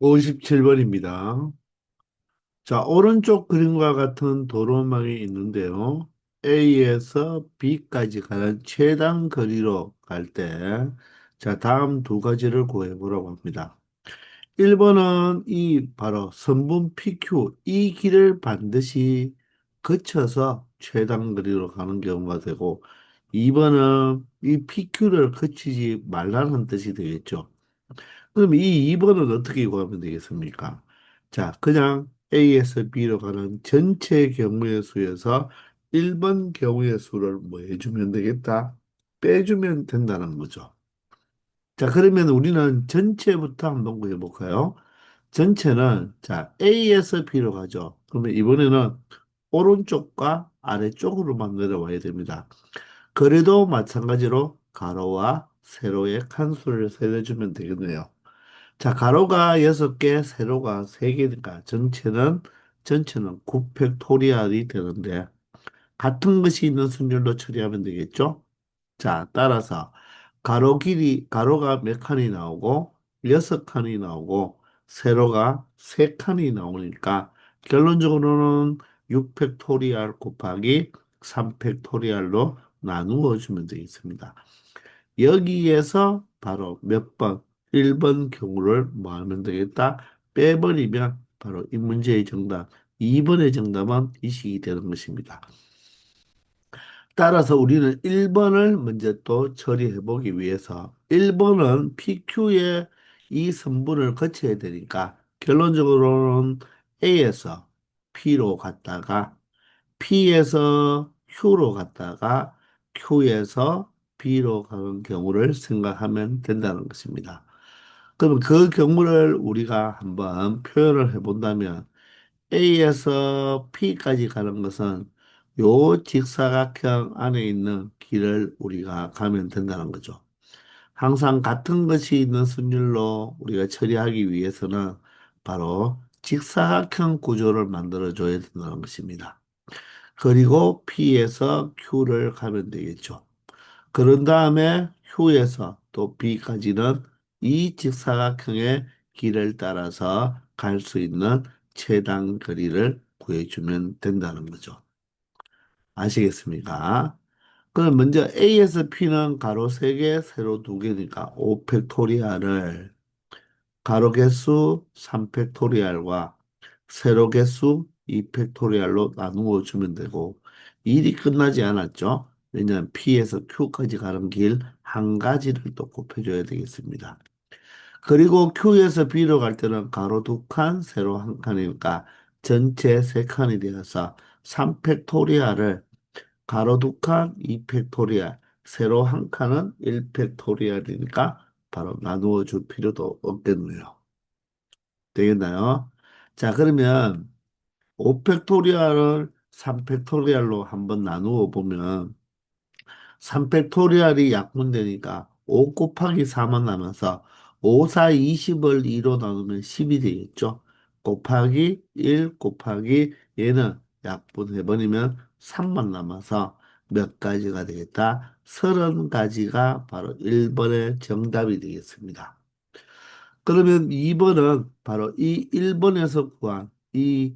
57번입니다. 자, 오른쪽 그림과 같은 도로망이 있는데요. A에서 B까지 가는 최단 거리로 갈 때, 자, 다음 두 가지를 구해보라고 합니다. 1번은 이 바로 선분 PQ, 이 길을 반드시 거쳐서 최단 거리로 가는 경우가 되고, 2번은 이 PQ를 거치지 말라는 뜻이 되겠죠. 그럼 이 2번은 어떻게 구하면 되겠습니까? 자, 그냥 A에서 B로 가는 전체 경우의 수에서 1번 경우의 수를 뭐 해주면 되겠다? 빼주면 된다는 거죠. 자, 그러면 우리는 전체부터 한번 구해볼까요? 전체는, 자, A에서 B로 가죠. 그러면 이번에는 오른쪽과 아래쪽으로만 내려와야 됩니다. 그래도 마찬가지로 가로와 세로의 칸수를 세려주면 되겠네요. 자, 가로가 6개, 세로가 3개니까 전체는 9팩토리얼이 되는데 같은 것이 있는 순열로 처리하면 되겠죠? 자, 따라서 가로가 몇 칸이 나오고 6칸이 나오고 세로가 3칸이 나오니까 결론적으로는 6팩토리얼 곱하기 3팩토리얼로 나누어 주면 되겠습니다. 여기에서 바로 몇 번, 1번 경우를 뭐 하면 되겠다? 빼버리면 바로 이 문제의 정답, 2번의 정답은 이 식이 되는 것입니다. 따라서 우리는 1번을 먼저 또 처리해 보기 위해서 1번은 PQ의 이 성분을 거쳐야 되니까 결론적으로는 A에서 P로 갔다가 P에서 Q로 갔다가 Q에서 B로 가는 경우를 생각하면 된다는 것입니다. 그럼 그 경우를 우리가 한번 표현을 해본다면 A에서 P까지 가는 것은 요 직사각형 안에 있는 길을 우리가 가면 된다는 거죠. 항상 같은 것이 있는 순율로 우리가 처리하기 위해서는 바로 직사각형 구조를 만들어 줘야 된다는 것입니다. 그리고 P에서 Q를 가면 되겠죠. 그런 다음에 Q에서 또 B까지는 이 직사각형의 길을 따라서 갈 수 있는 최단 거리를 구해주면 된다는 거죠. 아시겠습니까? 그럼 먼저 A에서 P는 가로 3개, 세로 2개니까 5팩토리얼을 가로 개수 3팩토리얼과 세로 개수 2팩토리얼로 나누어 주면 되고 일이 끝나지 않았죠. 왜냐하면 P에서 Q까지 가는 길 한 가지를 또 곱해줘야 되겠습니다. 그리고 Q에서 B로 갈 때는 가로 2칸, 세로 1칸이니까 전체 3칸이 되어서 3팩토리얼을 가로 2칸, 2팩토리얼, 세로 1칸은 1팩토리얼이니까 바로 나누어 줄 필요도 없겠네요. 되겠나요? 자, 그러면 5팩토리얼을 3팩토리얼로 한번 나누어 보면 3팩토리얼이 약분되니까 5 곱하기 4만 남아서 5, 4, 20을 2로 나누면 10이 되겠죠. 곱하기 1 곱하기 얘는 약분해버리면 3만 남아서 몇 가지가 되겠다? 30가지가 바로 1번의 정답이 되겠습니다. 그러면 2번은 바로 이 1번에서 구한 이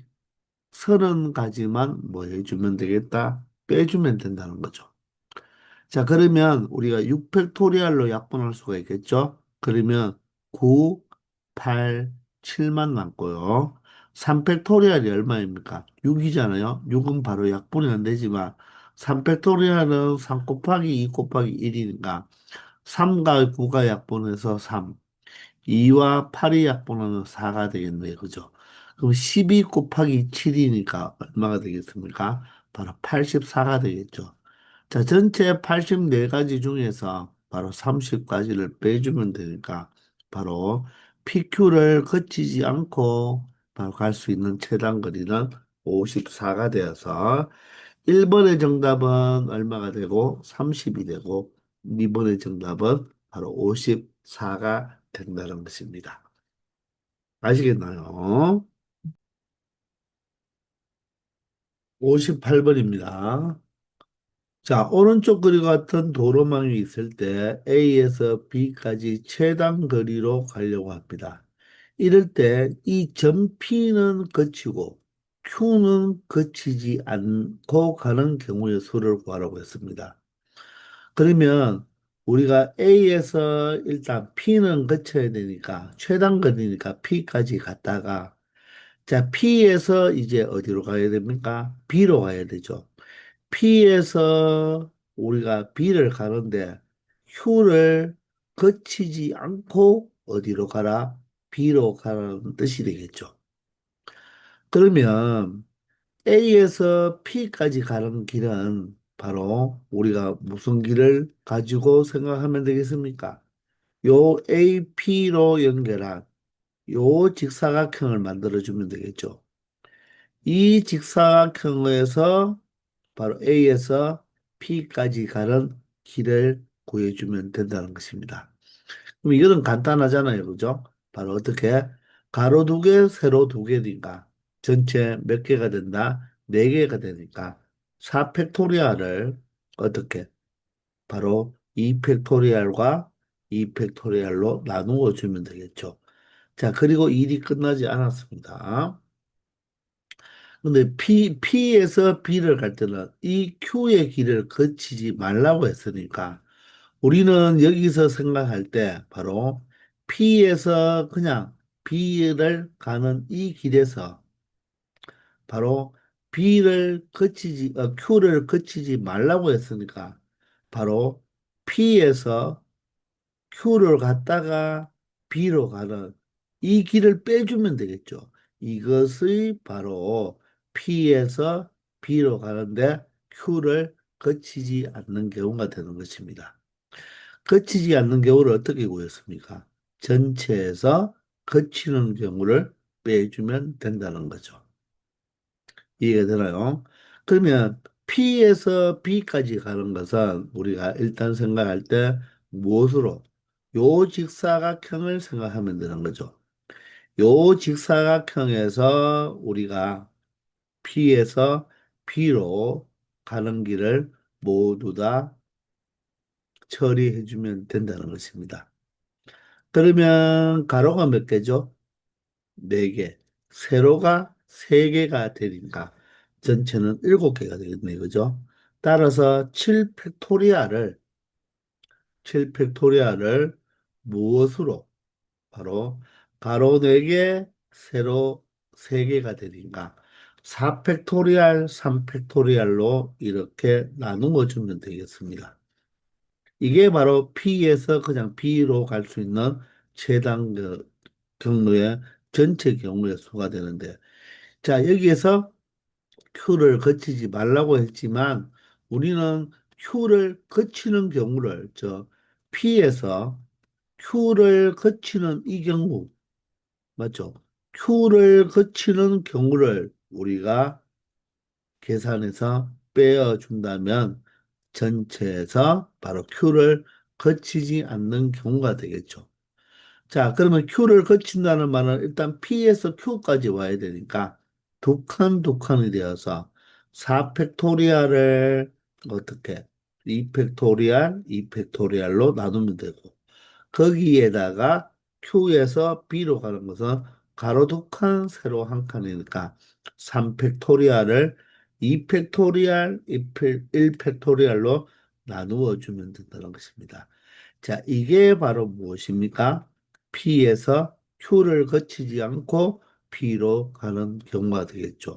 30가지만 뭐 해주면 되겠다? 빼주면 된다는 거죠. 자, 그러면 우리가 6팩토리얼로 약분할 수가 있겠죠? 그러면 9, 8, 7만 남고요. 3팩토리얼이 얼마입니까? 6이잖아요. 6은 바로 약분이 안 되지만 3팩토리얼은 3 곱하기 2 곱하기 1이니까 3과 9가 약분해서 3, 2와 8이 약분하면 4가 되겠네요. 그죠? 그럼 12 곱하기 7이니까 얼마가 되겠습니까? 바로 84가 되겠죠. 자, 전체 84가지 중에서 바로 30가지를 빼주면 되니까 바로 PQ를 거치지 않고 바로 갈 수 있는 최단 거리는 54가 되어서 1번의 정답은 얼마가 되고 30이 되고 2번의 정답은 바로 54가 된다는 것입니다. 아시겠나요? 58번입니다. 자, 오른쪽 거리 같은 도로망이 있을 때 A에서 B까지 최단 거리로 가려고 합니다. 이럴 때 이 점 P는 거치고 Q는 거치지 않고 가는 경우의 수를 구하라고 했습니다. 그러면 우리가 A에서 일단 P는 거쳐야 되니까 최단거리니까 P까지 갔다가 자 P에서 이제 어디로 가야 됩니까? B로 가야 되죠. P에서 우리가 B를 가는데 Q를 거치지 않고 어디로 가라? B로 가라는 뜻이 되겠죠. 그러면 A에서 P까지 가는 길은 바로 우리가 무슨 길을 가지고 생각하면 되겠습니까? 요 AP로 연결한 요 직사각형을 만들어주면 되겠죠. 이 직사각형에서 바로 A에서 P까지 가는 길을 구해주면 된다는 것입니다. 그럼 이거는 간단하잖아요. 그죠? 바로 어떻게? 가로 두 개, 세로 두 개니까 전체 몇 개가 된다? 네 개가 되니까 4팩토리얼을 어떻게? 바로 2팩토리얼과 2팩토리얼로 나누어 주면 되겠죠. 자, 그리고 일이 끝나지 않았습니다. 근데 P에서 B를 갈 때는 이 Q의 길을 거치지 말라고 했으니까 우리는 여기서 생각할 때 바로 P에서 그냥 B를 가는 이 길에서 바로 Q를 거치지 말라고 했으니까 바로 P에서 Q를 갔다가 B로 가는 이 길을 빼주면 되겠죠. 이것이 바로 P에서 B로 가는데 Q를 거치지 않는 경우가 되는 것입니다. 거치지 않는 경우를 어떻게 구했습니까? 전체에서 거치는 경우를 빼주면 된다는 거죠. 이해가 되나요? 그러면 P에서 B까지 가는 것은 우리가 일단 생각할 때 무엇으로? 요 직사각형을 생각하면 되는 거죠. 요 직사각형에서 우리가 P에서 B로 가는 길을 모두 다 처리해주면 된다는 것입니다. 그러면 가로가 몇 개죠? 네 개. 세로가 세 개가 되니까 전체는 일곱 개가 되겠네요. 그죠? 따라서 7팩토리얼을 무엇으로? 바로 가로 4개, 세로 3개가 되니까 4팩토리얼, 3팩토리얼로 이렇게 나누어 주면 되겠습니다. 이게 바로 P에서 그냥 B로 갈 수 있는 최단 경로의 전체 경우의 수가 되는데 자 여기에서 Q를 거치지 말라고 했지만 우리는 Q를 거치는 경우를 P에서 Q를 거치는 이 경우 맞죠? Q를 거치는 경우를 우리가 계산해서 빼어준다면 전체에서 바로 Q를 거치지 않는 경우가 되겠죠. 자, 그러면 Q를 거친다는 말은 일단 P에서 Q까지 와야 되니까 두 칸이 되어서 4팩토리얼을 어떻게 2팩토리얼로 나누면 되고 거기에다가 Q에서 B로 가는 것은 가로 두 칸, 세로 한 칸이니까 3팩토리얼을 2팩토리얼, 1팩토리얼로 나누어 주면 된다는 것입니다. 자, 이게 바로 무엇입니까? P에서 Q를 거치지 않고 P로 가는 경우가 되겠죠.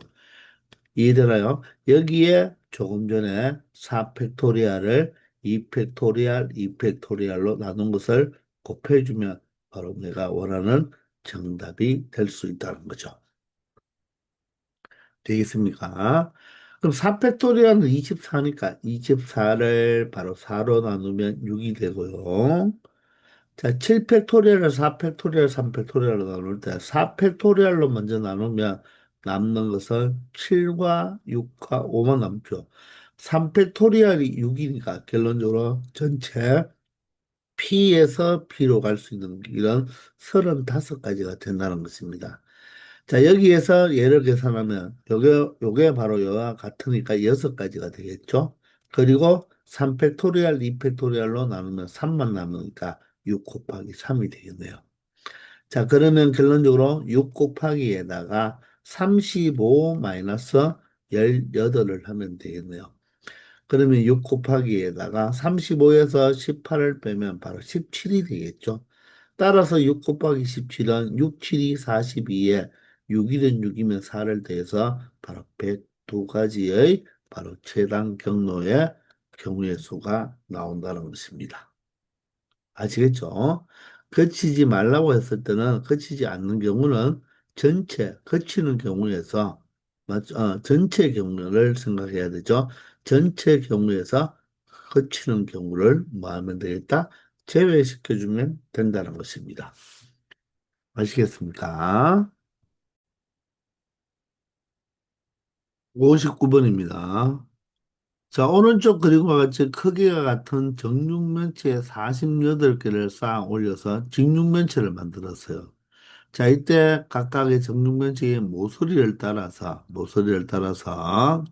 이해되나요? 여기에 조금 전에 4팩토리얼을 2팩토리얼, 2팩토리얼로 나눈 것을 곱해주면 바로 내가 원하는 정답이 될 수 있다는 거죠. 되겠습니까? 그럼 4팩토리얼은 24니까 24를 바로 4로 나누면 6이 되고요. 자, 7팩토리얼을 4팩토리얼, 3팩토리얼로 나눌 때 4팩토리얼로 먼저 나누면 남는 것은 7과 6과 5만 남죠. 3팩토리얼이 6이니까 결론적으로 전체 P에서 P로 갈 수 있는 길은 35가지가 된다는 것입니다. 자, 여기에서 예를 계산하면 요게 바로 여와 같으니까 6가지가 되겠죠. 그리고 3팩토리얼, 2팩토리얼로 나누면 3만 남으니까 6 곱하기 3이 되겠네요. 자, 그러면 결론적으로 6 곱하기에다가 35 마이너스 18을 하면 되겠네요. 그러면 6 곱하기에다가 35에서 18을 빼면 바로 17이 되겠죠. 따라서 6 곱하기 17은 6, 7이 42에 6일은 6이면 4를 더해서 바로 102가지의 바로 최단 경로의 경우의 수가 나온다는 것입니다. 아시겠죠? 거치지 말라고 했을 때는 거치지 않는 경우는 전체, 거치는 경우에서, 전체 경우를 생각해야 되죠. 전체 경우에서 거치는 경우를 뭐 하면 되겠다? 제외시켜주면 된다는 것입니다. 아시겠습니까? 59번입니다. 자, 오른쪽 그림과 같이 크기가 같은 정육면체 48개를 쌓아 올려서 직육면체를 만들었어요. 자, 이때 각각의 정육면체의 모서리를 따라서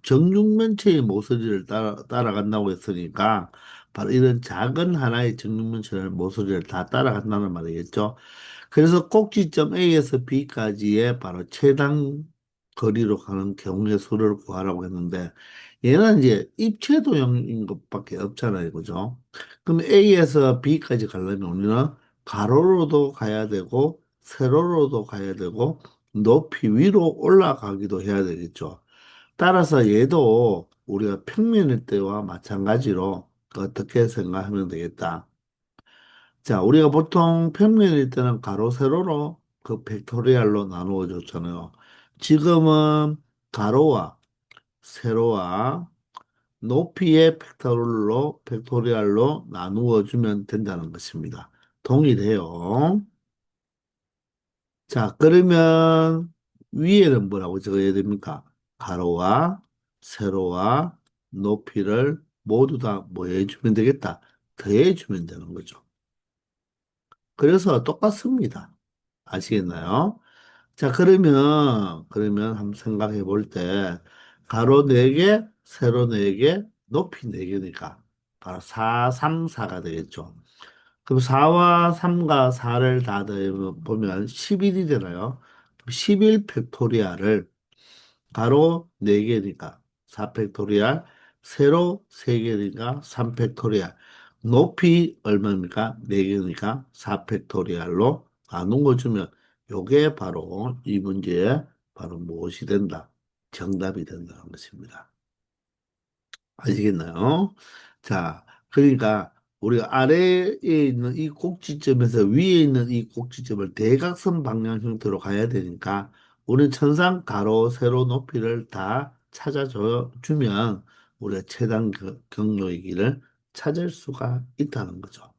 정육면체의 모서리를 따라간다고 했으니까 바로 이런 작은 하나의 정육면체를 모서리를 다 따라간다는 말이겠죠. 그래서 꼭지점 A에서 B까지의 바로 최단 거리로 가는 경우의 수를 구하라고 했는데 얘는 이제 입체 도형인 것밖에 없잖아요. 그죠? 그럼 A에서 B까지 가려면 우리는 가로로도 가야 되고 세로로도 가야 되고 높이 위로 올라가기도 해야 되겠죠. 따라서 얘도 우리가 평면일 때와 마찬가지로 어떻게 생각하면 되겠다. 자, 우리가 보통 평면일 때는 가로, 세로로 그 벡토리얼로 나누어 줬잖아요. 지금은 가로와 세로와 높이의 벡토리얼로 나누어 주면 된다는 것입니다. 동일해요. 자, 그러면 위에는 뭐라고 적어야 됩니까? 가로와 세로와 높이를 모두 다 뭐 해주면 되겠다? 더해주면 되는 거죠. 그래서 똑같습니다. 아시겠나요? 자, 그러면 한번 생각해 볼 때, 가로 4개, 세로 4개, 높이 4개니까, 바로 4, 3, 4가 되겠죠. 그럼 4와 3과 4를 다 더해보면 11이 되나요? 11 팩토리알을 가로 4개니까 4팩토리알, 세로 3개니까 3팩토리알, 높이 얼마입니까? 4개니까 4팩토리알로 나눈 주면 요게 바로 이 문제의 바로 무엇이 된다? 정답이 된다는 것입니다. 아시겠나요? 자, 그러니까 우리가 아래에 있는 이 꼭지점에서 위에 있는 이 꼭지점을 대각선 방향 형태로 가야 되니까 우리는 천상 가로, 세로 높이를 다 찾아줘 주면 우리가 최단 경로의 길을 찾을 수가 있다는 거죠.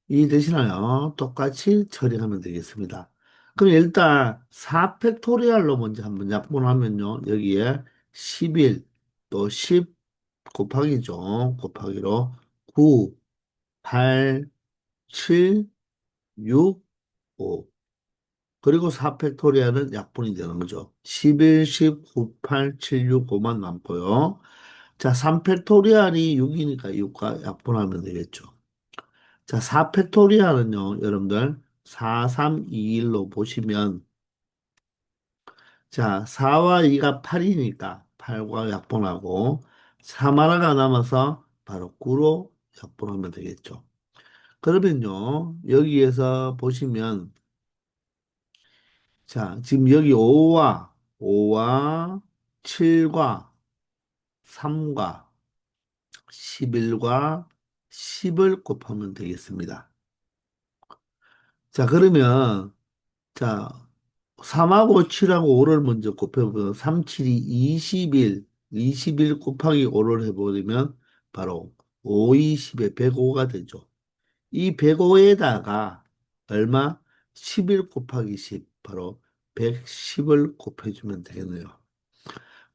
이해되시나요? 똑같이 처리하면 되겠습니다. 그럼 일단 4팩토리얼로 먼저 한번 약분하면요. 여기에 11, 또 10 곱하기죠. 곱하기로 9, 8, 7, 6, 5. 그리고 4팩토리얼은 약분이 되는 거죠. 11, 10, 9, 8, 7, 6, 5만 남고요. 자, 3팩토리얼이 6이니까 6과 약분하면 되겠죠. 자, 4팩토리얼은요, 여러분들, 4, 3, 2, 1로 보시면, 자, 4와 2가 8이니까 8과 약분하고, 3 하나가 남아서 바로 9로 약분하면 되겠죠. 그러면요, 여기에서 보시면, 자, 지금 여기 5와 7과 3과 11과 10을 곱하면 되겠습니다. 자, 그러면, 자, 3하고 7하고 5를 먼저 곱해보면 3, 7이 21, 21 곱하기 5를 해버리면 바로 5, 20에 105가 되죠. 이 105에다가 얼마? 11 곱하기 10, 바로 110을 곱해주면 되겠네요.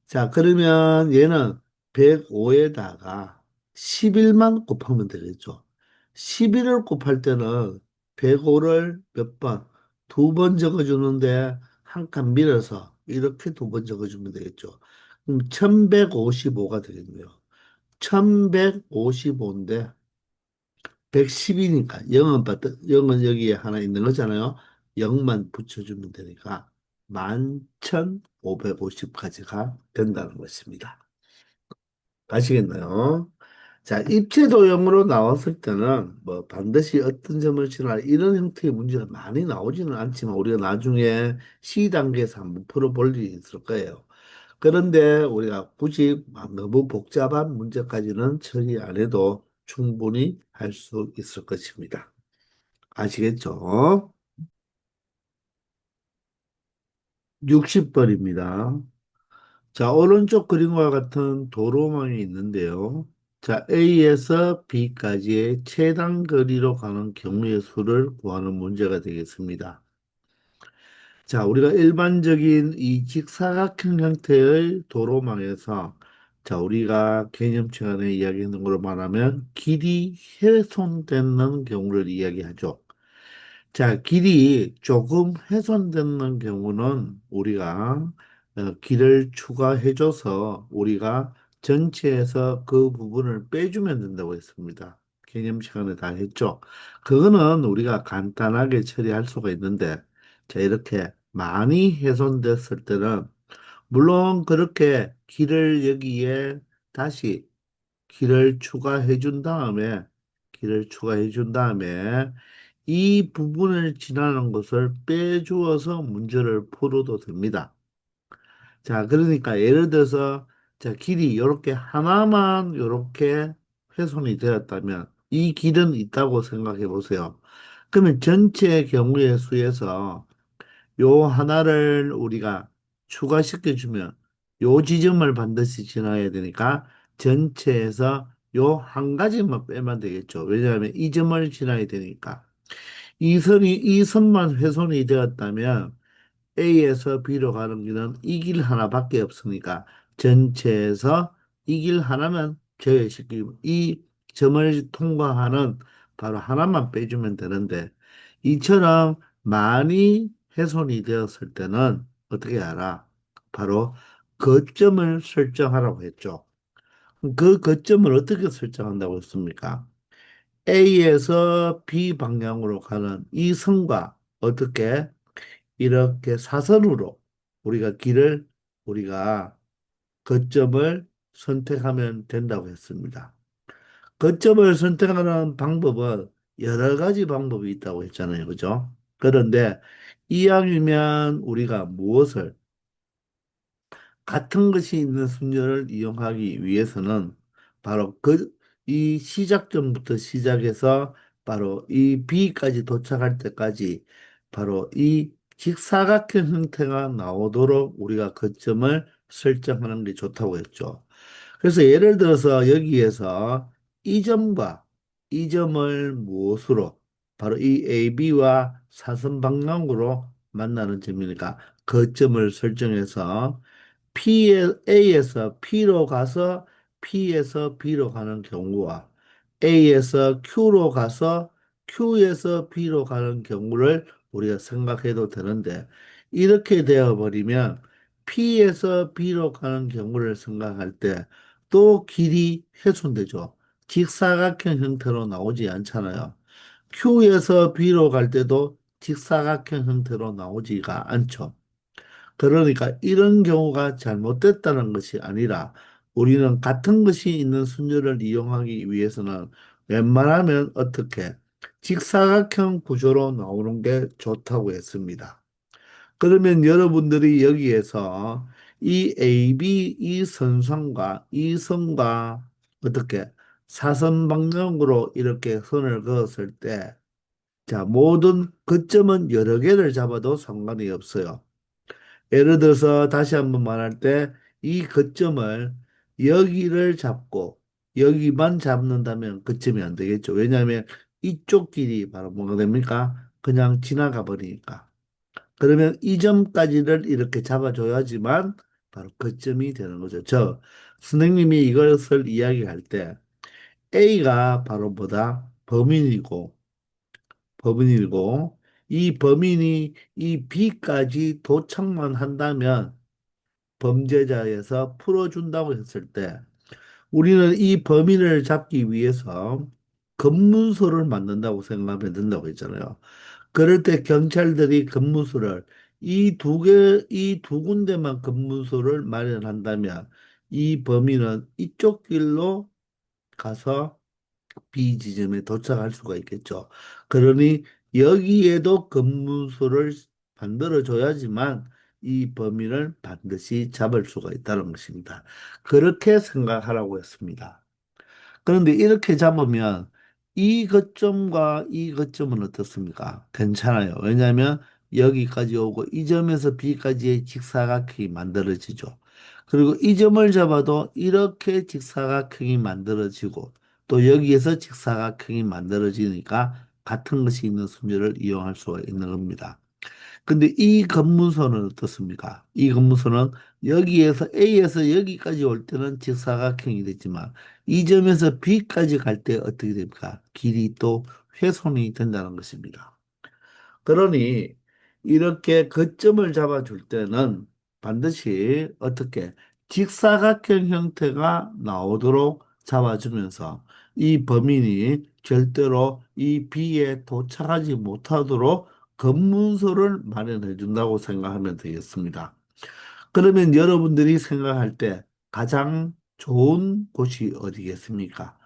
자, 그러면 얘는 105에다가 11만 곱하면 되겠죠. 11을 곱할 때는 105를 몇 번? 2번 적어주는데 한 칸 밀어서 이렇게 2번 적어주면 되겠죠. 그럼 1155가 되겠네요. 1155인데 110이니까 0은 여기에 하나 있는 거잖아요. 0만 붙여주면 되니까 11,550까지가 된다는 것입니다. 아시겠나요? 자, 입체도형으로 나왔을 때는 뭐 반드시 어떤 점을 지나 이런 형태의 문제가 많이 나오지는 않지만 우리가 나중에 C 단계에서 한번 풀어볼 일이 있을 거예요. 그런데 우리가 굳이 막 너무 복잡한 문제까지는 처리 안 해도 충분히 할 수 있을 것입니다. 아시겠죠? 60번입니다. 자, 오른쪽 그림과 같은 도로망이 있는데요. 자, A에서 B까지의 최단 거리로 가는 경우의 수를 구하는 문제가 되겠습니다. 자, 우리가 일반적인 이 직사각형 형태의 도로망에서 자, 우리가 개념 시간에 이야기하는 걸로 말하면 길이 훼손되는 경우를 이야기하죠. 자, 길이 조금 훼손되는 경우는 우리가 길을 추가해줘서 우리가 전체에서 그 부분을 빼주면 된다고 했습니다. 개념 시간에 다 했죠. 그거는 우리가 간단하게 처리할 수가 있는데, 자, 이렇게 많이 훼손됐을 때는 물론 그렇게 길을 여기에 다시 길을 추가해 준 다음에 이 부분을 지나는 것을 빼주어서 문제를 풀어도 됩니다. 자, 그러니까 예를 들어서 자, 길이 이렇게 하나만 이렇게 훼손이 되었다면 이 길은 있다고 생각해 보세요. 그러면 전체 경우의 수에서 요 하나를 우리가 추가시켜 주면 요 지점을 반드시 지나야 되니까 전체에서 요 한 가지만 빼면 되겠죠. 왜냐하면 이 점을 지나야 되니까. 이 선만 훼손이 되었다면 A에서 B로 가는 길은 이 길 하나밖에 없으니까 전체에서 이 길 하나만 제외시키고 이 점을 통과하는 바로 하나만 빼주면 되는데 이처럼 많이 훼손이 되었을 때는 어떻게 하라? 바로 거점을 설정하라고 했죠. 그 거점을 어떻게 설정한다고 했습니까? A에서 B 방향으로 가는 이 선과 어떻게 이렇게 사선으로 우리가 거점을 선택하면 된다고 했습니다. 거점을 선택하는 방법은 여러 가지 방법이 있다고 했잖아요. 그죠? 그런데 이왕이면 우리가 무엇을 같은 것이 있는 순서를 이용하기 위해서는 바로 이 시작점부터 시작해서 바로 이 B까지 도착할 때까지 바로 이 직사각형 형태가 나오도록 우리가 거점을 설정하는 게 좋다고 했죠. 그래서 예를 들어서 여기에서 이 점과 이 점을 무엇으로 바로 이 AB와 사선 방향으로 만나는 점이니까 거점을 설정해서 A에서 P로 가서 P에서 B로 가는 경우와 A에서 Q로 가서 Q에서 B로 가는 경우를 우리가 생각해도 되는데 이렇게 되어 버리면 P에서 B로 가는 경우를 생각할 때 또 길이 훼손되죠. 직사각형 형태로 나오지 않잖아요. Q에서 B로 갈 때도 직사각형 형태로 나오지가 않죠. 그러니까 이런 경우가 잘못됐다는 것이 아니라 우리는 같은 것이 있는 순서를 이용하기 위해서는 웬만하면 어떻게 직사각형 구조로 나오는 게 좋다고 했습니다. 그러면 여러분들이 여기에서 이 AB 이 선상과 이 선과 어떻게 사선 방향으로 이렇게 선을 그었을 때 자, 모든 거점은 여러 개를 잡아도 상관이 없어요. 예를 들어서 다시 한번 말할 때 이 거점을 여기를 잡고 여기만 잡는다면 거점이 안 되겠죠. 왜냐하면 이쪽 길이 바로 뭐가 됩니까? 그냥 지나가 버리니까. 그러면 이 점까지를 이렇게 잡아줘야지만 바로 거점이 되는 거죠. 선생님이 이것을 이야기할 때 A가 바로 뭐다? 범인이고 이 범인이 이 B까지 도착만 한다면 범죄자에서 풀어준다고 했을 때 우리는 이 범인을 잡기 위해서 검문소를 만든다고 생각하면 된다고 했잖아요. 그럴 때 경찰들이 근무소를 이 두 군데만 근무소를 마련한다면 이 범인은 이쪽 길로 가서 B 지점에 도착할 수가 있겠죠. 그러니 여기에도 근무소를 만들어 줘야지만 이 범인을 반드시 잡을 수가 있다는 것입니다. 그렇게 생각하라고 했습니다. 그런데 이렇게 잡으면 이 거점과 이 거점은 어떻습니까? 괜찮아요. 왜냐하면 여기까지 오고 이 점에서 B까지의 직사각형이 만들어지죠. 그리고 이 점을 잡아도 이렇게 직사각형이 만들어지고 또 여기에서 직사각형이 만들어지니까 같은 것이 있는 순서를 이용할 수가 있는 겁니다. 근데 이 검문소는 어떻습니까? 이 검문소는 여기에서 A에서 여기까지 올 때는 직사각형이 되지만 이 점에서 B까지 갈 때 어떻게 됩니까? 길이 또 훼손이 된다는 것입니다. 그러니 이렇게 거점을 잡아줄 때는 반드시 어떻게 직사각형 형태가 나오도록 잡아주면서 이 범인이 절대로 이 B에 도착하지 못하도록 검문소를 마련해 준다고 생각하면 되겠습니다. 그러면 여러분들이 생각할 때 가장 좋은 곳이 어디겠습니까?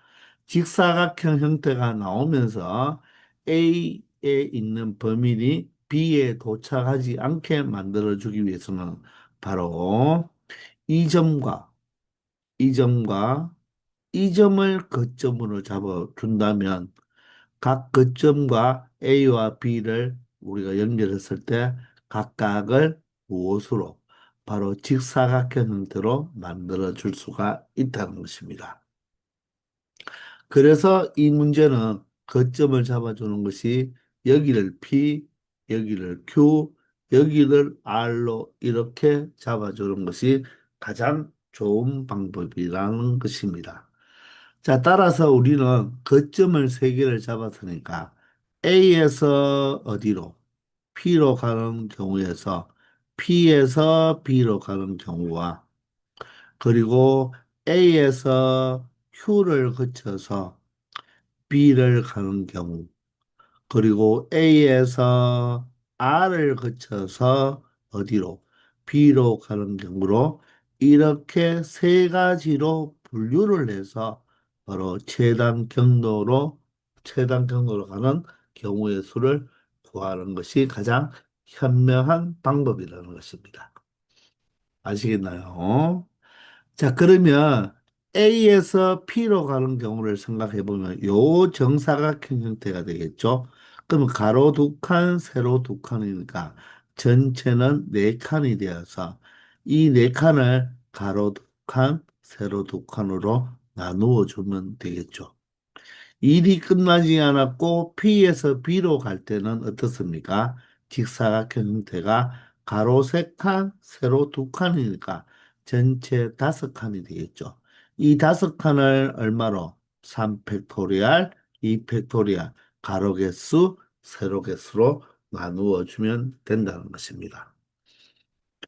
직사각형 형태가 나오면서 A에 있는 범인이 B에 도착하지 않게 만들어주기 위해서는 바로 이 점과 이 점과 이 점을 거점으로 잡아준다면 각 거점과 A와 B를 우리가 연결했을 때 각각을 무엇으로 바로 직사각형 형태로 만들어 줄 수가 있다는 것입니다. 그래서 이 문제는 거점을 잡아주는 것이 여기를 P, 여기를 Q, 여기를 R로 이렇게 잡아주는 것이 가장 좋은 방법이라는 것입니다. 자, 따라서 우리는 거점을 세 개를 잡았으니까 A에서 어디로? P로 가는 경우에서 P에서 B로 가는 경우와 그리고 A에서 Q를 거쳐서 B를 가는 경우 그리고 A에서 R을 거쳐서 어디로? B로 가는 경우로 이렇게 세 가지로 분류를 해서 바로 최단 경로로 가는 경우의 수를 구하는 것이 가장 현명한 방법이라는 것입니다. 아시겠나요? 자, 그러면 A에서 P로 가는 경우를 생각해 보면 요 정사각형 형태가 되겠죠. 그러면 가로 두 칸, 세로 두 칸이니까 전체는 네 칸이 되어서 이 네 칸을 가로 두 칸, 세로 두 칸으로 나누어 주면 되겠죠. 일이 끝나지 않았고 P에서 B로 갈 때는 어떻습니까? 직사각형 형태가 가로 세 칸, 세로 두 칸이니까 전체 다섯 칸이 되겠죠. 이 다섯 칸을 얼마로? 3팩토리얼, 2팩토리얼, 가로 개수, 세로 개수로 나누어 주면 된다는 것입니다.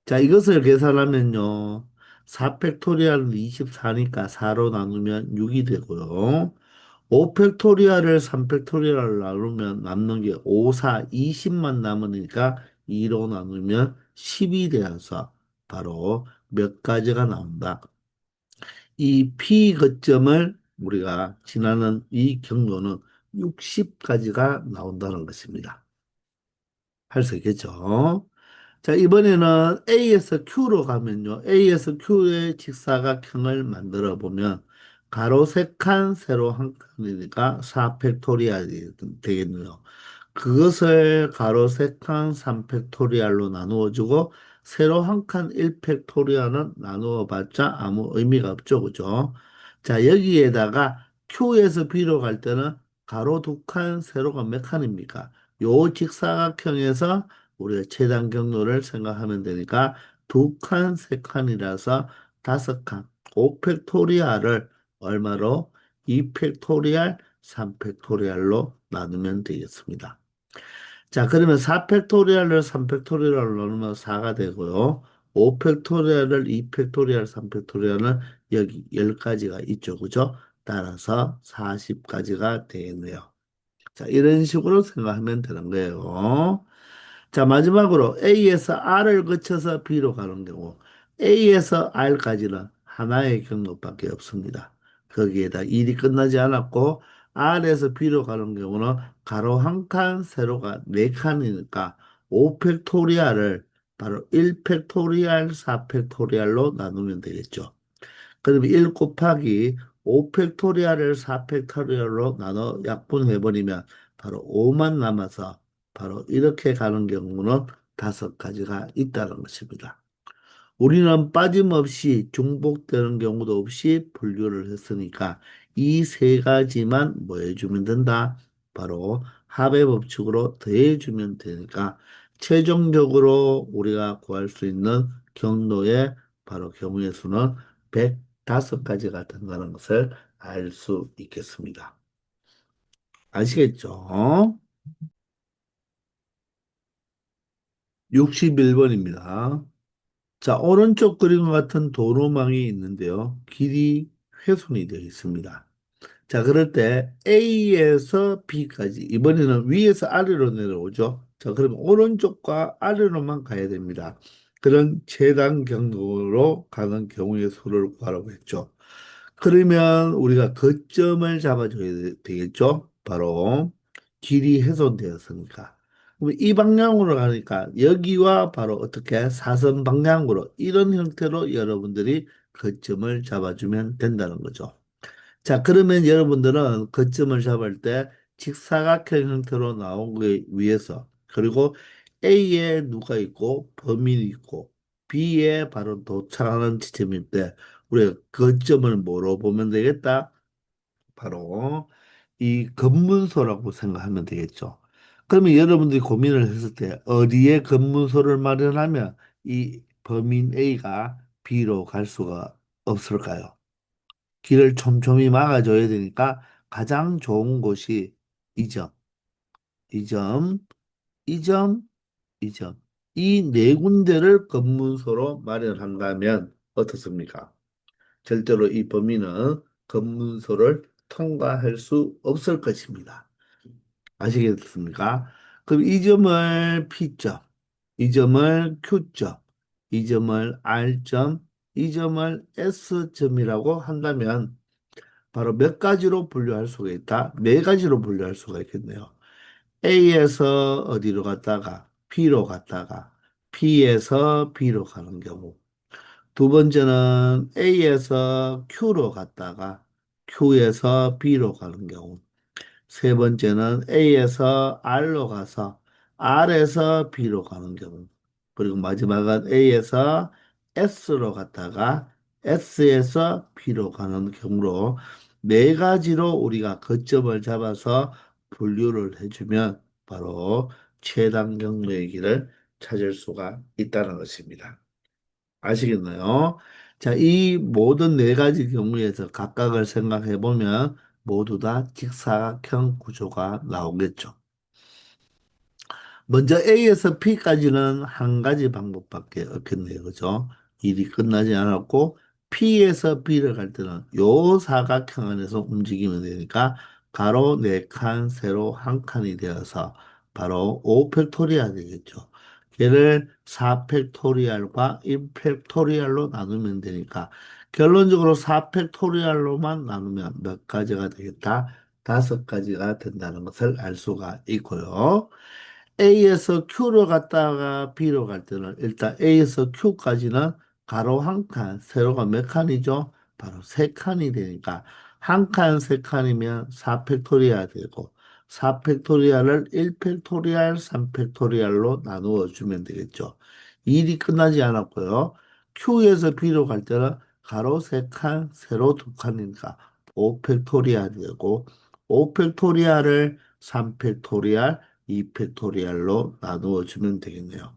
자, 이것을 계산하면요. 4팩토리얼은 24니까 4로 나누면 6이 되고요. 5팩토리얼을 3팩토리얼로 나누면 남는 게 5, 4, 20만 남으니까 2로 나누면 10이 되어서 바로 몇 가지가 나온다. 이 P 거점을 우리가 지나는 이 경로는 60가지가 나온다는 것입니다. 할 수 있겠죠? 자, 이번에는 A에서 Q로 가면요. A에서 Q의 직사각형을 만들어 보면 가로 세 칸, 세로 한 칸이니까 4팩토리얼이 되겠네요. 그것을 가로 세 칸, 3팩토리얼로 나누어 주고 세로 한 칸, 1팩토리얼은 나누어 봤자 아무 의미가 없죠. 그죠? 자, 여기에다가 Q에서 B로 갈 때는 가로 두 칸, 세로가 몇 칸입니까? 요 직사각형에서 우리가 최단 경로를 생각하면 되니까 두 칸, 세 칸이라서 다섯 칸, 5팩토리얼을 얼마로? 2팩토리얼, 3팩토리얼로 나누면 되겠습니다. 자, 그러면 4팩토리얼을 3팩토리얼로 나누면 4가 되고요. 5팩토리얼을 2팩토리얼, 3팩토리얼은 여기 10가지가 있죠. 그죠? 따라서 40가지가 되겠네요. 자, 이런 식으로 생각하면 되는 거예요. 자, 마지막으로 A에서 R을 거쳐서 B로 가는 경우 A에서 R까지는 하나의 경로밖에 없습니다. 거기에다 일이 끝나지 않았고 R에서 B로 가는 경우는 가로 한 칸, 세로가 네 칸이니까 5팩토리알을 바로 1팩토리알, 4팩토리알로 나누면 되겠죠. 그러면 1 곱하기 5팩토리알을 4팩토리알로 나눠 약분해버리면 바로 5만 남아서 바로 이렇게 가는 경우는 다섯 가지가 있다는 것입니다. 우리는 빠짐없이 중복되는 경우도 없이 분류를 했으니까 이 세 가지만 뭐 해주면 된다? 바로 합의 법칙으로 더해주면 되니까 최종적으로 우리가 구할 수 있는 경로의 바로 경우의 수는 105가지가 된다는 것을 알 수 있겠습니다. 아시겠죠? 61번입니다. 자, 오른쪽 그림과 같은 도로망이 있는데요. 길이 훼손이 되어 있습니다. 자, 그럴 때 A에서 B까지, 이번에는 위에서 아래로 내려오죠. 자, 그러면 오른쪽과 아래로만 가야 됩니다. 그런 최단 경로로 가는 경우의 수를 구하라고 했죠. 그러면 우리가 거점을 잡아줘야 되겠죠. 바로 길이 훼손되었으니까. 그럼 이 방향으로 가니까 여기와 바로 어떻게 사선 방향으로 이런 형태로 여러분들이 거점을 잡아주면 된다는 거죠. 자, 그러면 여러분들은 거점을 잡을 때 직사각형 형태로 나온 거에 위해서 그리고 A에 누가 있고 범인이 있고 B에 바로 도착하는 지점일 때 우리가 거점을 뭐로 보면 되겠다? 바로 이 검문소라고 생각하면 되겠죠. 그러면 여러분들이 고민을 했을 때 어디에 검문소를 마련하면 이 범인 A가 B로 갈 수가 없을까요? 길을 촘촘히 막아줘야 되니까 가장 좋은 곳이 이 점, 이 점, 이 점, 이 점. 이 네 군데를 검문소로 마련한다면 어떻습니까? 절대로 이 범인은 검문소를 통과할 수 없을 것입니다. 아시겠습니까? 그럼 이 점을 P점, 이 점을 Q점, 이 점을 R점, 이 점을 S점이라고 한다면 바로 몇 가지로 분류할 수가 있다? 네 가지로 분류할 수가 있겠네요. A에서 어디로 갔다가 B로 갔다가 P에서 B로 가는 경우. 두 번째는 A에서 Q로 갔다가 Q에서 B로 가는 경우. 세 번째는 A에서 R로 가서 R에서 B로 가는 경우. 그리고 마지막은 A에서 S로 갔다가 S에서 B로 가는 경우로 네 가지로 우리가 거점을 잡아서 분류를 해주면 바로 최단 경로의 길을 찾을 수가 있다는 것입니다. 아시겠나요? 자, 이 모든 네 가지 경우에서 각각을 생각해 보면 모두 다 직사각형 구조가 나오겠죠. 먼저 A에서 P까지는 한 가지 방법밖에 없겠네요. 그죠? 일이 끝나지 않았고 P에서 B를 갈 때는 요 사각형 안에서 움직이면 되니까 가로 네 칸, 세로 한 칸이 되어서 바로 5팩토리얼 되겠죠. 걔를 4팩토리얼과 1팩토리얼로 나누면 되니까 결론적으로 4팩토리얼로만 나누면 몇 가지가 되겠다? 다섯 가지가 된다는 것을 알 수가 있고요. A에서 Q로 갔다가 B로 갈 때는 일단 A에서 Q까지는 가로 한 칸, 세로가 몇 칸이죠? 바로 세 칸이 되니까 한 칸, 세 칸이면 4팩토리얼 되고 4팩토리얼을 1팩토리얼, 3팩토리얼로 나누어 주면 되겠죠. 일이 끝나지 않았고요. Q에서 B로 갈 때는 가로 세 칸, 세로 두 칸이니까 5팩토리얼이 되고 5팩토리얼을 3팩토리얼, 2팩토리얼로 나누어 주면 되겠네요.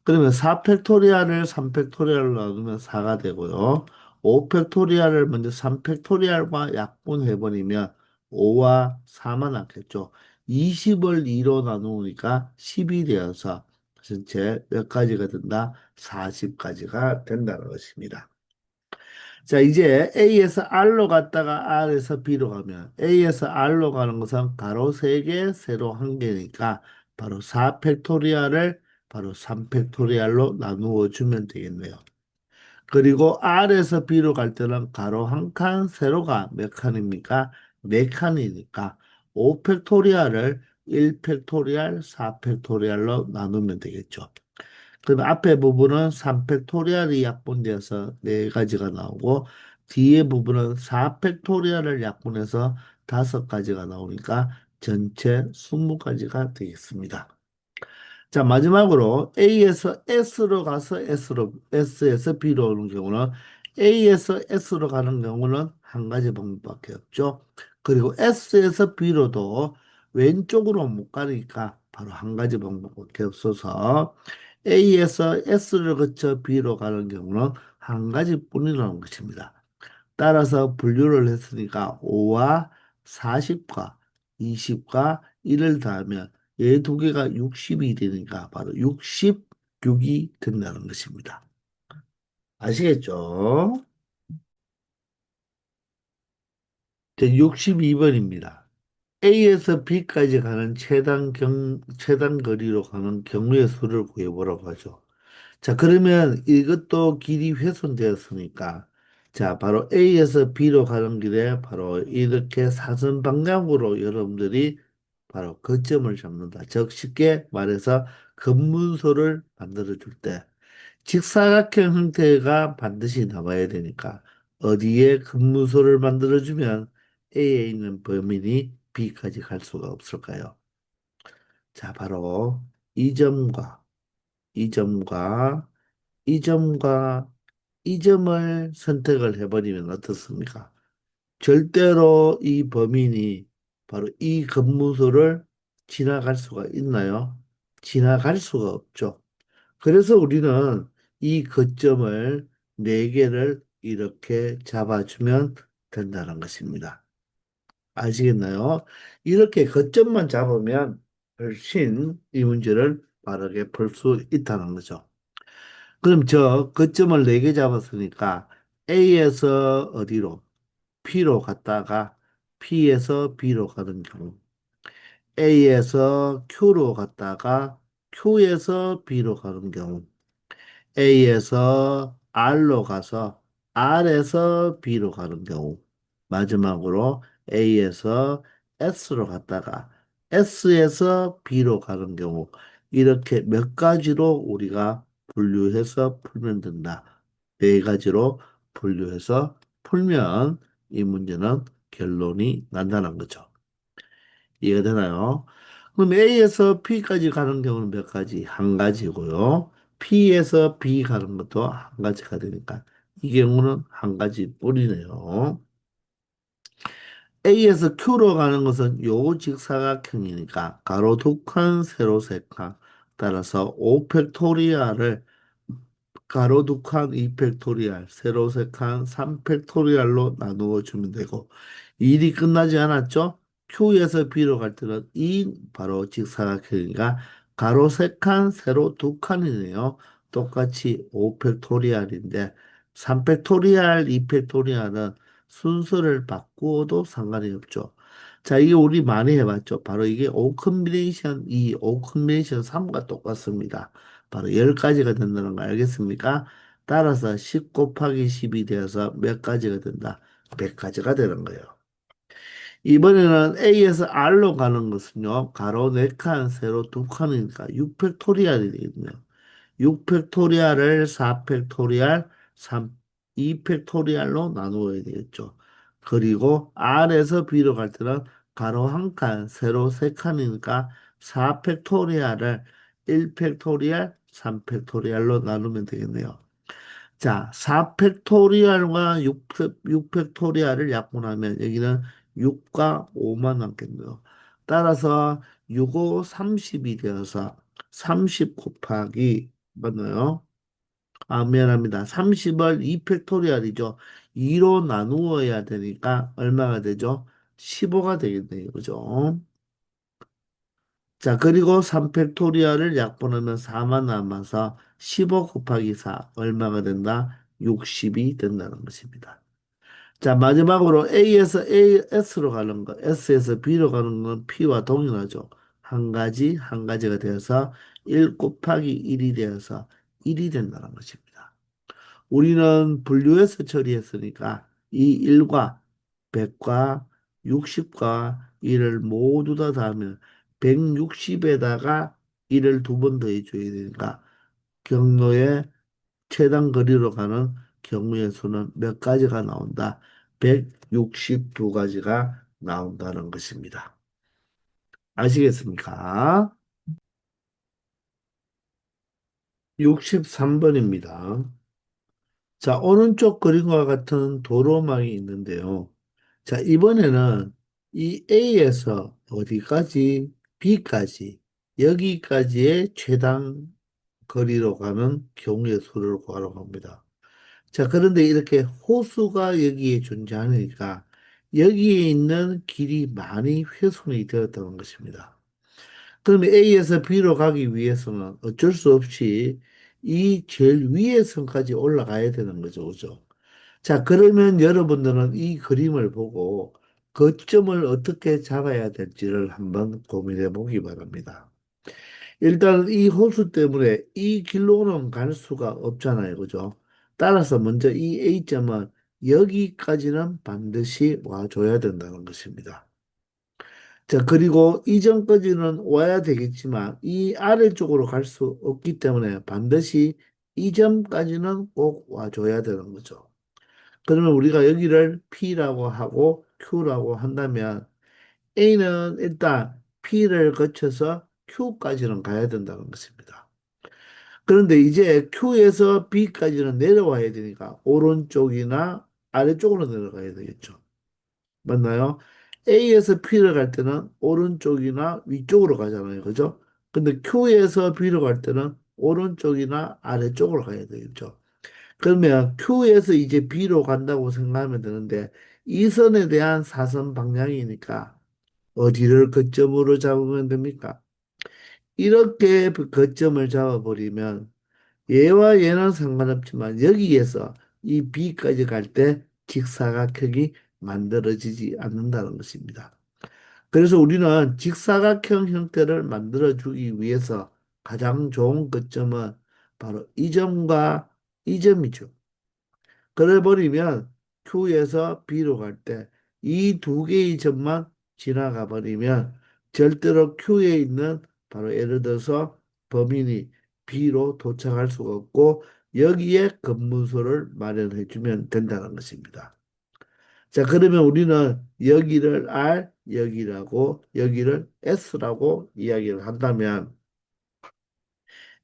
그러면 4팩토리얼을 3팩토리얼로 나누면 4가 되고요. 5팩토리얼을 먼저 3팩토리얼과 약분해버리면 5와 4만 남겠죠. 20을 2로 나누니까 10이 되어서 전체 몇 가지가 된다? 40가지가 된다는 것입니다. 자, 이제 A에서 R로 갔다가 R에서 B로 가면 A에서 R로 가는 것은 가로 3개, 세로 1개니까 바로 4팩토리얼을 바로 3팩토리얼로 나누어 주면 되겠네요. 그리고 R에서 B로 갈 때는 가로 1칸, 세로가 몇 칸입니까? 4칸이니까 5팩토리얼을 1팩토리얼, 4팩토리얼로 나누면 되겠죠. 그럼 앞에 부분은 3팩토리얼이 약분되어서 네 가지가 나오고 뒤에 부분은 4팩토리얼을 약분해서 5가지가 나오니까 전체 20가지가 되겠습니다. 자, 마지막으로 A에서 S로 가서 S에서 B로 오는 경우는 A에서 S로 가는 경우는 한 가지 방법밖에 없죠. 그리고 S에서 B로도 왼쪽으로 못 가니까 바로 한 가지 방법밖에 없어서 A에서 S를 거쳐 B로 가는 경우는 한 가지뿐이라는 것입니다. 따라서 분류를 했으니까 5와 40과 20과 1을 더하면 얘 두 개가 60이 되니까 바로 66이 된다는 것입니다. 아시겠죠? 제 62번입니다. A에서 B까지 가는 최단 거리로 가는 경우의 수를 구해보라고 하죠. 자, 그러면 이것도 길이 훼손되었으니까, 자, 바로 A에서 B로 가는 길에 바로 이렇게 사선 방향으로 여러분들이 바로 거점을 잡는다. 즉, 쉽게 말해서 검문소를 만들어 줄 때, 직사각형 형태가 반드시 나와야 되니까, 어디에 검문소를 만들어 주면 A에 있는 범인이 B까지 갈 수가 없을까요? 자, 바로 이 점과 이 점과 이 점과 이 점을 선택을 해버리면 어떻습니까? 절대로 이 범인이 바로 이 검문소를 지나갈 수가 있나요? 지나갈 수가 없죠. 그래서 우리는 이 거점을 네 개를 이렇게 잡아주면 된다는 것입니다. 아시겠나요? 이렇게 거점만 잡으면 훨씬 이 문제를 빠르게 풀 수 있다는 거죠. 그럼 저 거점을 4개 잡았으니까 A에서 어디로? P로 갔다가 P에서 B로 가는 경우, A에서 Q로 갔다가 Q에서 B로 가는 경우, A에서 R로 가서 R에서 B로 가는 경우, 마지막으로 A에서 S로 갔다가 S에서 B로 가는 경우, 이렇게 몇 가지로 우리가 분류해서 풀면 된다. 네 가지로 분류해서 풀면 이 문제는 결론이 난다는 거죠. 이해가 되나요? 그럼 A에서 P까지 가는 경우는 몇 가지? 한 가지고요. P에서 B 가는 것도 한 가지가 되니까 이 경우는 한 가지 뿐이네요. A에서 Q로 가는 것은 요 직사각형이니까 가로 두 칸, 세로 세 칸. 따라서 5팩토리얼을 가로 두 칸 2팩토리얼, 세로 세 칸 3팩토리얼로 나누어 주면 되고 일이 끝나지 않았죠? Q에서 B로 갈 때는 이 바로 직사각형이니까 가로 세 칸, 세로 두 칸이네요. 똑같이 5팩토리얼인데 3팩토리얼, 2팩토리얼은 순서를 바꾸어도 상관이 없죠. 자, 이게 우리 많이 해봤죠. 바로 이게 5 컨비네이션 2, 5 컨비네이션 3과 똑같습니다. 바로 10가지가 된다는 거 알겠습니까? 따라서 10 곱하기 10이 되어서 몇 가지가 된다? 100가지가 되는 거예요. 이번에는 A에서 R로 가는 것은요, 가로 4칸, 세로 2칸이니까 6팩토리얼이 되겠네요. 6팩토리얼을 4팩토리얼, 3, 2팩토리얼로 나누어야 되겠죠. 그리고 R에서 B로 갈 때는 가로 1칸, 세로 3칸이니까 4팩토리얼을 1팩토리얼, 3팩토리얼로 나누면 되겠네요. 자, 4팩토리얼과 6팩토리얼을 약분하면 여기는 6과 5만 남겠네요. 따라서 6, 5, 30이 되어서 30 곱하기 맞나요? 아, 미안합니다. 30을 2팩토리얼이죠. 2로 나누어야 되니까 얼마가 되죠? 15가 되겠네요. 그죠? 자, 그리고 3팩토리얼을 약분하면 4만 남아서 15 곱하기 4 얼마가 된다? 160이 된다는 것입니다. 자, 마지막으로 A에서 S로 가는 거, S에서 B로 가는 건 P와 동일하죠. 한 가지가 되어서 1 곱하기 1이 되어서 1이 된다는 것입니다. 우리는 분류해서 처리했으니까 이 1과 100과 60과 1을 모두 다 더하면 160에다가 1을 두 번 더해줘야 되니까 경로의 최단 거리로 가는 경우의 수는 몇 가지가 나온다? 162가지가 나온다는 것입니다. 아시겠습니까? 63번입니다. 자, 오른쪽 그림과 같은 도로망이 있는데요. 자, 이번에는 이 A에서 어디까지? B까지, 여기까지의 최단 거리로 가는 경우의 수를 구하라고 합니다. 자, 그런데 이렇게 호수가 여기에 존재하니까 여기에 있는 길이 많이 훼손이 되었다는 것입니다. 그러면 A에서 B로 가기 위해서는 어쩔 수 없이 이 제일 위의 선까지 올라가야 되는 거죠. 그죠? 자, 그러면 여러분들은 이 그림을 보고 거점을 어떻게 잡아야 될지를 한번 고민해 보기 바랍니다. 일단 이 호수 때문에 이 길로는 갈 수가 없잖아요. 그죠? 따라서 먼저 이 A점은 여기까지는 반드시 와줘야 된다는 것입니다. 자, 그리고 이 점까지는 와야 되겠지만 이 아래쪽으로 갈 수 없기 때문에 반드시 이 점까지는 꼭 와줘야 되는 거죠. 그러면 우리가 여기를 P라고 하고 Q라고 한다면 A는 일단 P를 거쳐서 Q까지는 가야 된다는 것입니다. 그런데 이제 Q에서 B까지는 내려와야 되니까 오른쪽이나 아래쪽으로 내려가야 되겠죠. 맞나요? A에서 P를 갈 때는 오른쪽이나 위쪽으로 가잖아요. 그죠? 근데 Q에서 B로 갈 때는 오른쪽이나 아래쪽으로 가야 되겠죠. 그러면 Q에서 이제 B로 간다고 생각하면 되는데 이 선에 대한 사선 방향이니까 어디를 거점으로 잡으면 됩니까? 이렇게 그 거점을 잡아버리면 얘와 얘는 상관없지만 여기에서 이 B까지 갈 때 직사각형이 만들어지지 않는다는 것입니다. 그래서 우리는 직사각형 형태를 만들어주기 위해서 가장 좋은 거점은 바로 이 점과 이 점이죠. 그래 버리면 Q에서 B로 갈 때 이 두 개의 점만 지나가 버리면 절대로 Q에 있는 바로 예를 들어서 범인이 B로 도착할 수가 없고 여기에 급문소를 마련해 주면 된다는 것입니다. 자, 그러면 우리는 여기를 R, 여기라고, 여기를 S라고 이야기를 한다면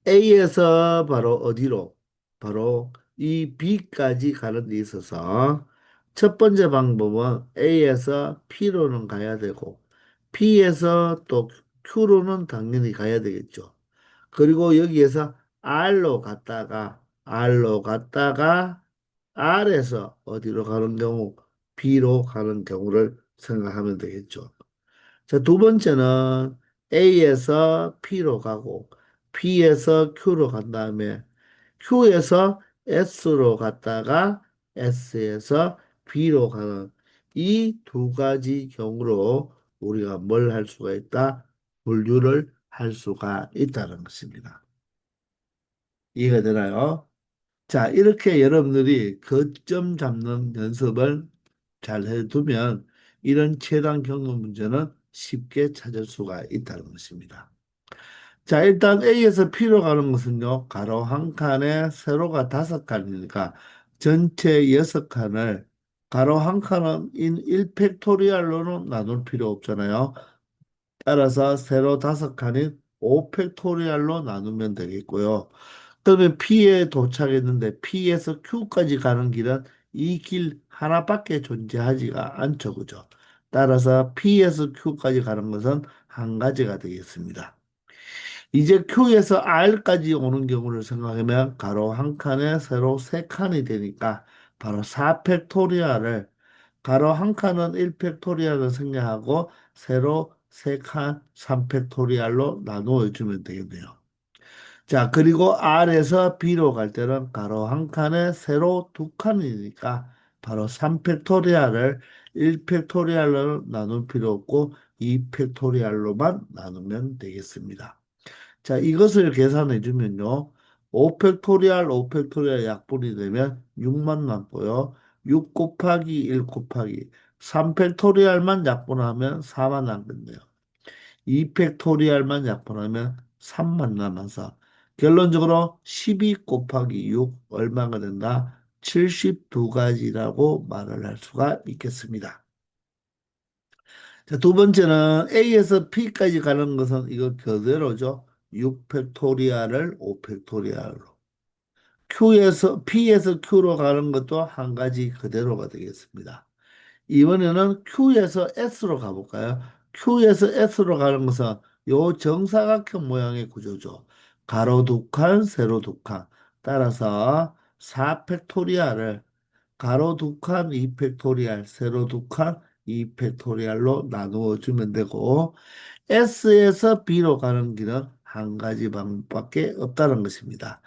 A에서 바로 어디로? 바로 이 B까지 가는 데 있어서 첫 번째 방법은 A에서 P로는 가야 되고 P에서 또 Q로는 당연히 가야 되겠죠. 그리고 여기에서 R로 갔다가 R에서 어디로 가는 경우? B로 가는 경우를 생각하면 되겠죠. 자, 두 번째는 A에서 P로 가고 P에서 Q로 간 다음에 Q에서 S로 갔다가 S에서 B로 가는 이 두 가지 경우로 우리가 뭘 할 수가 있다? 분류를 할 수가 있다는 것입니다. 이해가 되나요? 자, 이렇게 여러분들이 거점 잡는 연습을 잘 해두면 이런 최단 경험 문제는 쉽게 찾을 수가 있다는 것입니다. 자, 일단 A에서 P로 가는 것은요, 가로 한 칸에 세로가 5칸이니까 전체 6칸을 가로 한 칸은 1팩토리얼로는 나눌 필요 없잖아요. 따라서 세로 5칸인 5팩토리얼로 나누면 되겠고요. 그러면 P에 도착했는데 P에서 Q까지 가는 길은 이 길 하나밖에 존재하지가 않죠. 그죠? 따라서 P에서 Q까지 가는 것은 한 가지가 되겠습니다. 이제 Q에서 R까지 오는 경우를 생각하면 가로 한 칸에 세로 세 칸이 되니까 바로 4팩토리얼을 가로 한 칸은 1팩토리얼을 생략하고 세로 세 칸 3팩토리얼로 나누어 주면 되겠네요. 자, 그리고 R에서 B로 갈 때는 가로 한 칸에 세로 두 칸이니까 바로 3팩토리얼을 1팩토리얼로 나눌 필요 없고 2팩토리얼로만 나누면 되겠습니다. 자, 이것을 계산해 주면요. 5팩토리얼, 5팩토리얼 약분이 되면 6만 남고요. 6 곱하기 1 곱하기 3팩토리얼만 약분하면 4만 남겠네요. 2팩토리얼만 약분하면 3만 남아서 결론적으로 12 곱하기 6 얼마가 된다? 72가지라고 말을 할 수가 있겠습니다. 자, 두 번째는 A에서 P까지 가는 것은 이거 그대로죠. 6팩토리얼을 5팩토리얼로. P에서 Q로 가는 것도 한 가지 그대로가 되겠습니다. 이번에는 Q에서 S로 가볼까요? Q에서 S로 가는 것은 요 정사각형 모양의 구조죠. 가로 두 칸, 세로 두 칸. 따라서 4팩토리얼을 가로 두 칸, 2팩토리얼, 세로 두 칸, 2팩토리얼로 나누어 주면 되고 S에서 B로 가는 길은 한 가지 방법밖에 없다는 것입니다.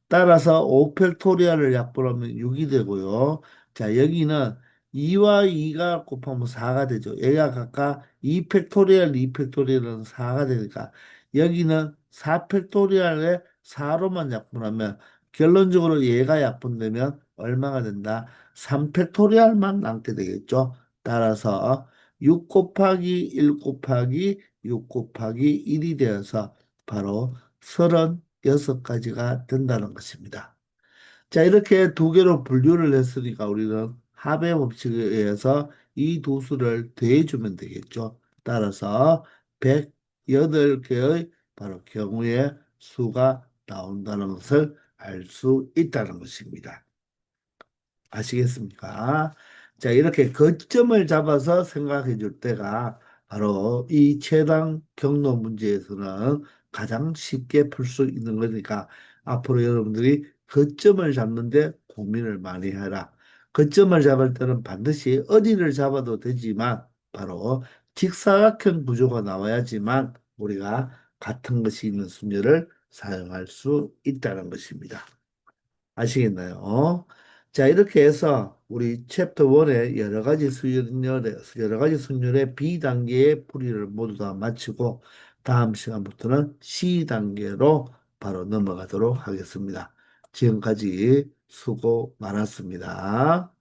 따라서 5팩토리얼을 약분하면 6이 되고요. 자, 여기는 2와 2가 곱하면 4가 되죠. 얘가 각각 2팩토리얼, 2팩토리얼은 4가 되니까 여기는 4팩토리얼에 4로만 약분하면 결론적으로 얘가 약분되면 얼마가 된다? 3팩토리얼만 남게 되겠죠. 따라서 6 곱하기 1 곱하기 6 곱하기 1이 되어서 바로 36가지가 된다는 것입니다. 자, 이렇게 두 개로 분류를 했으니까 우리는 합의 법칙에 의해서 이 두 수를 더해주면 되겠죠. 따라서 108개의 바로 경우의 수가 나온다는 것을 알 수 있다는 것입니다. 아시겠습니까? 자, 이렇게 거점을 잡아서 생각해 줄 때가 바로 이 최단 경로 문제에서는 가장 쉽게 풀 수 있는 거니까 앞으로 여러분들이 거점을 잡는데 고민을 많이 해라. 거점을 잡을 때는 반드시 어디를 잡아도 되지만 바로 직사각형 구조가 나와야지만 우리가 같은 것이 있는 순열을 사용할 수 있다는 것입니다. 아시겠나요? 자, 이렇게 해서 우리 챕터 1의 여러 가지 순열의 B 단계의 풀이를 모두 다 마치고 다음 시간부터는 C 단계로 바로 넘어가도록 하겠습니다. 지금까지 수고 많았습니다.